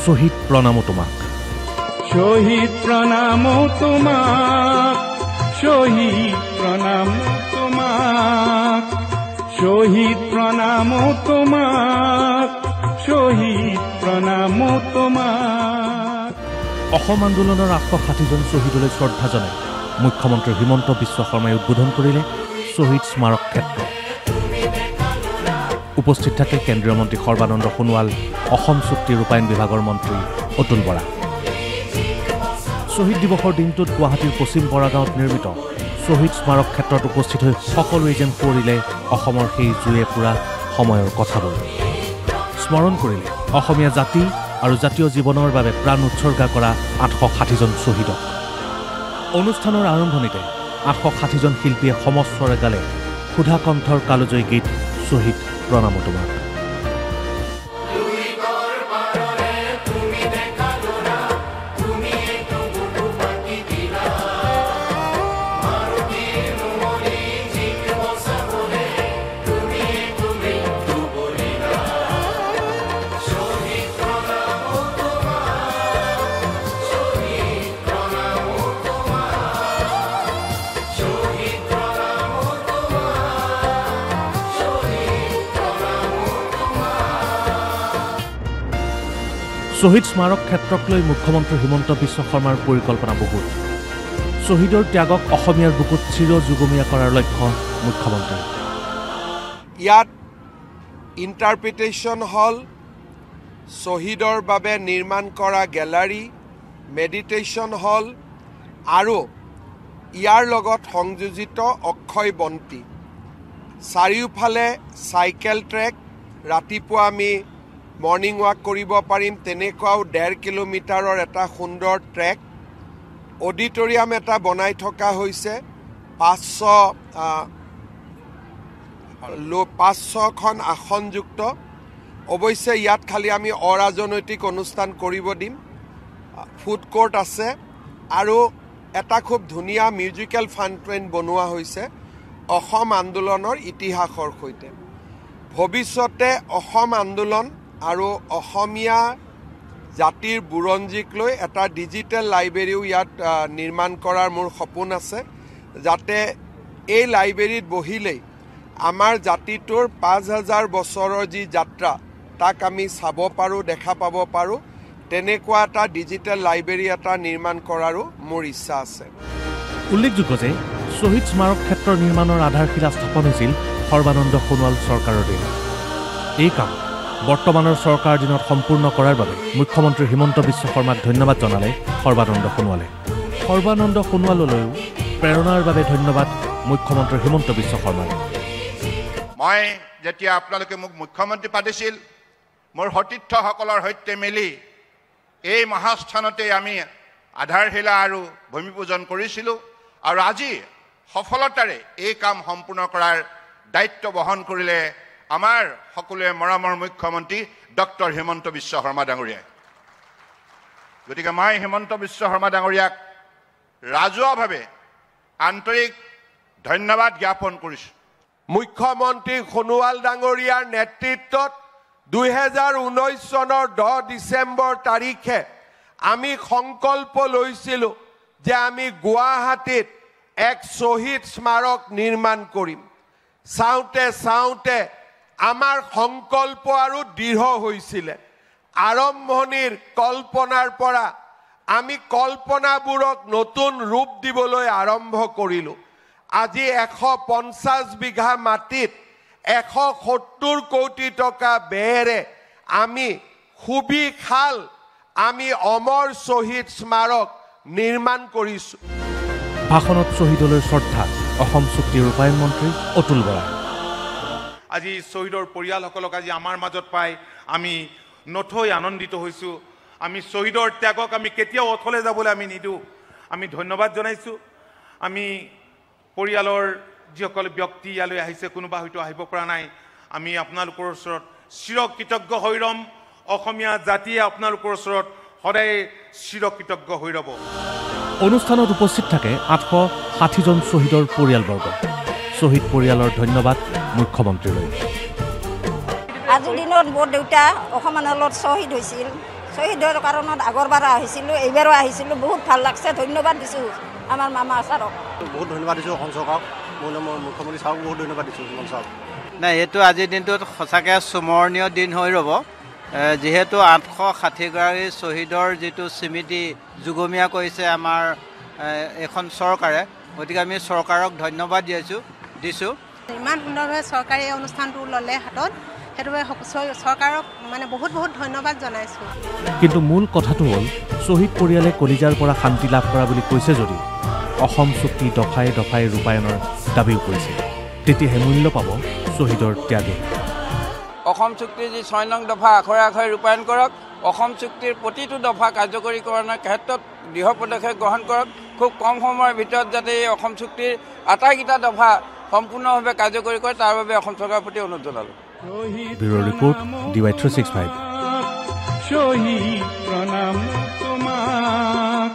শহীদ প্ৰণামো তোমাক শহীদ প্ৰণামো তোমাক শহীদ প্ৰণামো তোমাক শহীদ প্ৰণামো তোমাক শহীদ প্ৰণামো তোমাক অসম আন্দোলনৰ 860জন শ্বহীদলৈ শ্ৰদ্ধা জনাই মুখ্যমন্ত্ৰী হিমন্ত বিশ্ব শৰ্মাই উদ্বোধন কৰিলে শ্বহীদ স্মাৰক ক্ষেত্ৰ উপস্থিত থাকে কেন্দ্ৰীয় মন্ত্ৰী সৰ্বানন্দ সোণোৱাল অসম চুক্তি ৰূপায়ণ বিভাগৰ মন্ত্ৰী অতুল বৰা শ্বহীদ দিৱসৰ দিনটোত গুৱাহাটীৰ পশ্চিম বৰাগাঁৱত নিৰ্মিত শ্বহীদ স্মাৰক ক্ষেত্ৰত উপস্থিত হৈ সকলোৱে যেন কৰিলে অসমৰ সেই জুয়ে পুৰা সময়ৰ কথাবোৰ স্মৰণ কৰিলে অসমীয়া জাতি আৰু জাতীয় জীৱনৰ বাবে প্ৰাণ উৎসৰ্গা কৰা 860জন শ্বহীদক অনুষ্ঠানৰ আৰম্ভণিতে 860জন শিল্পীয়ে সমস্বৰে গালে সুধা কণ্ঠৰ কালজয়ী গীত শ্বহীদ প্ৰণামো তোমাক শ্বহীদ স্মাৰক ক্ষেত্ৰক লৈ মুখ্যমন্ত্ৰী হিমন্ত বিশ্ব শৰ্মাৰ পৰিকল্পনা বহুত শ্বহীদৰ ত্যাগক অসমীয়াৰ বুকুত চিৰ যুগমীয়া কৰাৰ লক্ষ্য মুখ্যমন্ত্ৰী ইয়াত ইণ্টাৰপ্ৰিটেশ্যন হল শ্বহীদৰ বাবে নিৰ্মাণ কৰা গেলাৰী মেডিটেশ্যন হল আৰু ইয়াৰ লগত সংযোজিত অক্ষয় বন্তি চাৰিওফালে চাইকেল ট্ৰেক ৰাতিপুৱা আমি মৰ্নিং ৱাক কৰিব পাৰিম তেনেকুৱাও 1.5 কিলোমিটাৰৰ এটা সুন্দৰ ট্ৰেক অডিটৰিয়াম এটা বনাই থকা হৈছে 500খন আসনযুক্ত অৱশ্যে ইয়াত খালি আমি অৰাজনৈতিক অনুষ্ঠান কৰিব দিম ফুড কোৰ্ট আছে আৰু এটা খুব ধুনীয়া মিউজিকেল ফাউণ্টেইন বনোৱা হৈছে অসম আন্দোলনৰ ইতিহাসৰ সৈতে ভৱিষ্যতে অসম আন্দোলন আৰু অসমীয়া জাতিৰ বুৰঞ্জীক লৈ এটা ডিজিটেল লাইব্ৰেৰীও ইয়াত নিৰ্মাণ কৰাৰ মোৰ সপোন আছে যাতে এই লাইব্ৰেৰীত বহিলেই আমাৰ জাতিটোৰ 5000 বছৰৰ যি যাত্ৰা তাক আমি চাব পাৰোঁ দেখা পাব পাৰোঁ তেনেকুৱা এটা ডিজিটেল লাইব্ৰেৰী এটা নিৰ্মাণ কৰাৰো মোৰ ইচ্ছা আছে উল্লেখযোগ্য যে শ্বহীদ স্মাৰক ক্ষেত্ৰৰ নিৰ্মাণৰ আধাৰশিলা স্থাপন হৈছিল সৰ্বানন্দ সোণোৱাল চৰকাৰৰ দিনত এই কাম বৰ্তমানৰ চৰকাৰ দিনত সম্পূৰ্ণ কৰাৰ বাবে মুখ্যমন্ত্ৰী হিমন্ত বিশ্ব শৰ্মাক ধন্যবাদ জনালে সৰ্বানন্দ সোণোৱালে সৰ্বানন্দ সোণোৱাললৈও প্ৰেৰণাৰ বাবে ধন্যবাদ মুখ্যমন্ত্ৰী হিমন্ত বিশ্ব শৰ্মাক মই যেতিয়া আপোনালোকে মোক মুখ্যমন্ত্ৰী পাতিছিল মোৰ সতীৰ্থসকলৰ সৈতে মিলি এই মহাস্থানতে আমি আধাৰশিলা আৰু ভূমি পূজন কৰিছিলোঁ আৰু আজি সফলতাৰে এই কাম সম্পূৰ্ণ কৰাৰ দায়িত্ব বহন কৰিলে আমাৰ সকলোৱে মৰমৰ মুখ্যমন্ত্ৰী ডক্টৰ হিমন্ত বিশ্ব শৰ্মা ডাঙৰীয়াই গতিকে মই হিমন্ত বিশ্ব শৰ্মা ডাঙৰীয়াক ৰাজহুৱাভাৱে আন্তৰিক ধন্যবাদ জ্ঞাপন কৰিছোঁ মুখ্যমন্ত্ৰী সোণোৱাল ডাঙৰীয়াৰ নেতৃত্বত 2019 চনৰ 10 ডিচেম্বৰ তাৰিখে আমি সংকল্প লৈছিলোঁ যে আমি গুৱাহাটীত এক শ্বহীদ স্মাৰক নিৰ্মাণ কৰিম চাওঁতে চাওঁতে আমাৰ সংকল্প আৰু দৃঢ় হৈছিলে আৰম্ভণিৰ কল্পনাৰ পৰা আমি কল্পনাবোৰক নতুন ৰূপ দিবলৈ আৰম্ভ কৰিলোঁ আজি 150 বিঘা মাটিত 170 কোটি টকা ব্যয়েৰে আমি খুবি খাল আমি অমৰ শ্বহীদ স্মাৰক নিৰ্মাণ কৰিছোঁ ভাষণত শ্বহীদলৈ শ্ৰদ্ধা অসম চুক্তি ৰূপায়ণ মন্ত্ৰী অতুল বৰা আজি শ্বহীদৰ পৰিয়ালসকলক আজি আমাৰ মাজত পাই আমি নথৈ আনন্দিত হৈছোঁ আমি শ্বহীদৰ ত্যাগক আমি কেতিয়াও অথলে যাবলৈ আমি নিদিওঁ আমি ধন্যবাদ জনাইছোঁ আমি পৰিয়ালৰ যিসকল ব্যক্তি ইয়ালৈ আহিছে কোনোবা হয়তো আহিব পৰা নাই আমি আপোনালোকৰ ওচৰত চিৰকৃতজ্ঞ হৈ ৰম অসমীয়া জাতিয়ে আপোনালোকৰ ওচৰত সদায় চিৰকৃতজ্ঞ হৈ ৰব অনুষ্ঠানত উপস্থিত থাকে 860জন শ্বহীদৰ পৰিয়ালবৰ্গ শ্বহীদ পৰিয়ালৰ ধন্যবাদ মুখ্যমন্ত্ৰীলৈ আজিৰ দিনত মোৰ দেউতা অসম আন্দোলনত শ্বহীদ হৈছিল শ্বহীদৰ কাৰণত আগৰবাৰ আহিছিলোঁ, এইবাৰো আহিছিলোঁ, বহুত ভাল লাগছে। ধন্যবাদ দিছোঁ আমাৰ মামা ছাৰক। বহুত ধন্যবাদ দিছোঁ অসম চৰকাৰক, মুখ্যমন্ত্ৰী ছাৰক বহুত ধন্যবাদ দিছোঁ। নাই, এইটো আজিৰ দিনটোত সঁচাকৈ স্মৰণীয় দিন হৈ ৰ'ব, যিহেতু 860গৰাকী শ্বহীদৰ যিটো স্মৃতি যুগমীয়া কৰিছে আমাৰ এখন চৰকাৰে, গতিকে আমি চৰকাৰক ধন্যবাদ দিছোঁ। ইমান সুন্দৰভাৱে চৰকাৰে এই অনুষ্ঠানটো ল'লে হাতত, সেইটোৱে চৰকাৰক মানে বহুত বহুত ধন্যবাদ জনাইছোঁ। কিন্তু মূল কথাটো হ'ল শ্বহীদ পৰিয়ালে কলিজাৰ পৰা শান্তি লাভ কৰা বুলি কৈছে যদিও অসম চুক্তি দফাই দফাই ৰূপায়ণৰ দাবীও কৰিছে। তেতিয়াহে মূল্য পাব শ্বহীদৰ ত্যাগে। অসম চুক্তিৰ যি 6 নং দফা আখৰে আখৰে ৰূপায়ণ কৰক, অসম চুক্তিৰ প্ৰতিটো দফা কাৰ্যকৰীকৰণৰ ক্ষেত্ৰত দৃঢ় পদক্ষেপ গ্ৰহণ কৰক। খুব কম সময়ৰ ভিতৰত যাতে এই অসম চুক্তিৰ আটাইকেইটা দফা সম্পূৰ্ণভাৱে কাৰ্যকৰী কৰে, তাৰ বাবে অসম চৰকাৰৰ প্ৰতি অনুৰোধ জনালোঁ। Bureau' report DY 365। শহীদ প্ৰণাম তোমাক।